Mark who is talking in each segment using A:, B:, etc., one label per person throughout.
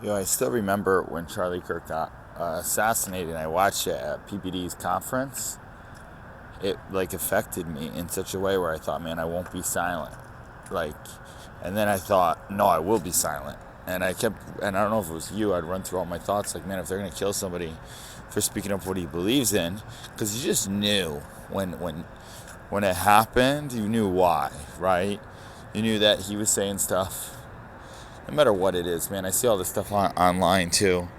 A: I still remember when Charlie Kirk got assassinated. I watched it at PPD's conference. It affected me in such a way where I thought, man, I won't be silent. Like, and then I thought, no, I will be silent. And I don't know if it was you, I'd run through all my thoughts like, man, if they're gonna kill somebody for speaking up what he believes in, because you just knew when it happened, you knew why, right? You knew that he was saying stuff no matter what it is, man. I see all this stuff online too.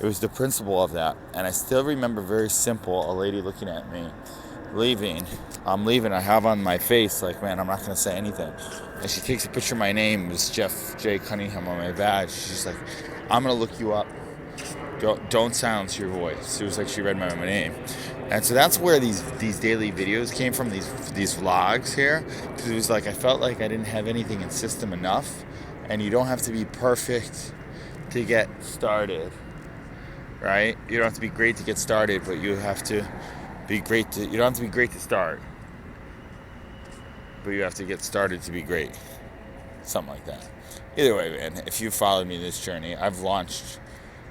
A: It was the principle of that. And I still remember very simple, a lady looking at me, leaving. I'm leaving. I have on my face, like, man, I'm not going to say anything. And she takes a picture of my name. It was Jeff J. Cunningham on my badge. She's like, I'm going to look you up. Don't silence your voice. It was like she read my name. And so that's where these daily videos came from, these vlogs here. Because it was like, I felt like I didn't have anything in system enough. And you don't have to be perfect to get started, right? You don't have to be great to get started, but you have to be great to, you don't have to be great to start, but you have to get started to be great. Something like that. Either way, man, if you followed me in this journey, I've launched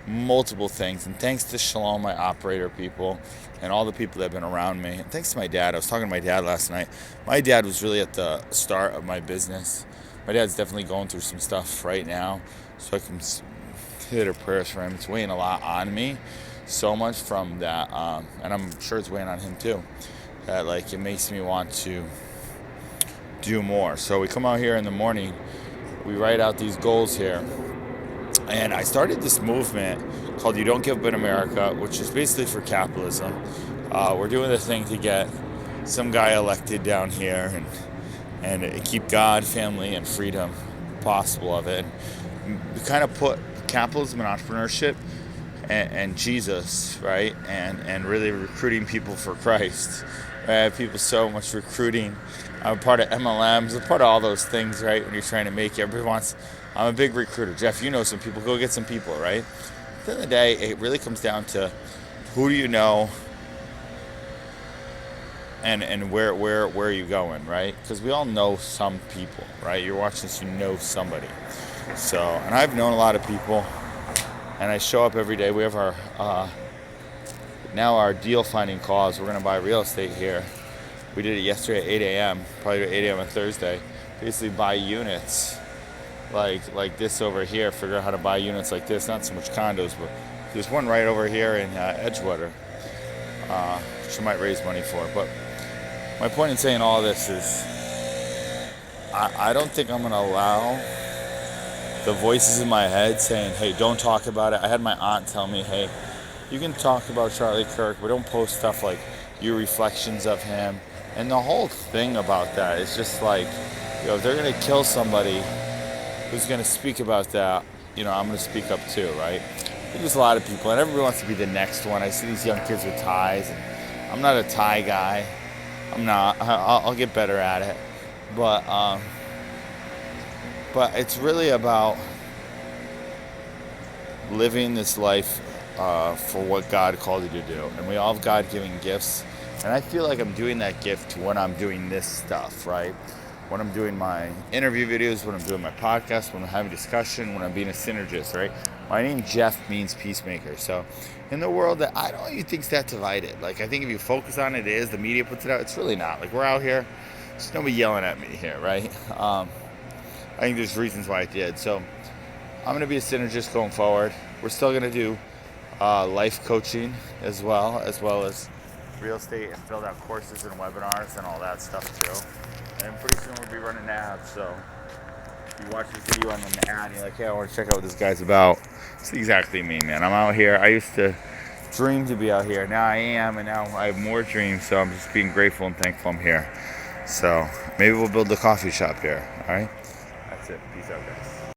A: multiple things, and thanks to Shalom, my operator people, and all the people that have been around me, and thanks to my dad. I was talking to my dad last night. My dad was really at the start of my business. My dad's definitely going through some stuff right now, so I can hit a prayers for him. It's weighing a lot on me, so much from that, and I'm sure it's weighing on him too, that it makes me want to do more. So we come out here in the morning, we write out these goals here, and I started this movement called You Don't Give Up in America, which is basically for capitalism. We're doing the thing to get some guy elected down here and keep God, family, and freedom possible of it. We kind of put capitalism and entrepreneurship and Jesus, right? And really recruiting people for Christ. I have people so much recruiting. I'm a part of MLMs, I'm a part of all those things, right? When you're trying to make it, everybody wants, I'm a big recruiter. Jeff, you know some people, go get some people, right? At the end of the day, it really comes down to who do you know and where are you going, right? Because we all know some people, right? You're watching this, you know somebody. So, and I've known a lot of people, and I show up every day. We have our now our deal finding calls. We're going to buy real estate here. We did it yesterday at 8 a.m., probably at 8 a.m. on Thursday. Basically buy units like this over here, figure out how to buy units like this, not so much condos, but there's one right over here in Edgewater, which I might raise money for. But my point in saying all this is I don't think I'm going to allow the voices in my head saying, hey, don't talk about it. I had my aunt tell me, hey, you can talk about Charlie Kirk, but don't post stuff like your reflections of him. And the whole thing about that is just like, if they're going to kill somebody who's going to speak about that, I'm going to speak up too, right? There's a lot of people, and everybody wants to be the next one. I see these young kids with ties, and I'm not a tie guy. I'm not. I'll get better at it. But it's really about living this life for what God called you to do. And we all have God-given gifts. And I feel like I'm doing that gift when I'm doing this stuff, right? When I'm doing my interview videos, when I'm doing my podcast, when I'm having discussion, when I'm being a synergist, right? My name, Jeff, means peacemaker. So in the world that I don't even think it's that divided. I think if you focus on it, it is. The media puts it out. It's really not. We're out here. There's nobody yelling at me here, right? I think there's reasons why I did. So I'm going to be a synergist going forward. We're still going to do life coaching as well as real estate and build out courses and webinars and all that stuff too. And pretty soon we'll be running ads. So if you watch this video on an ad and you're like, hey, I want to check out what this guy's about, it's exactly me, man. I'm out here. I used to dream to be out here. Now I am, and now I have more dreams. So I'm just being grateful and thankful I'm here. So maybe we'll build a coffee shop here. All right? That's it. Peace out, guys.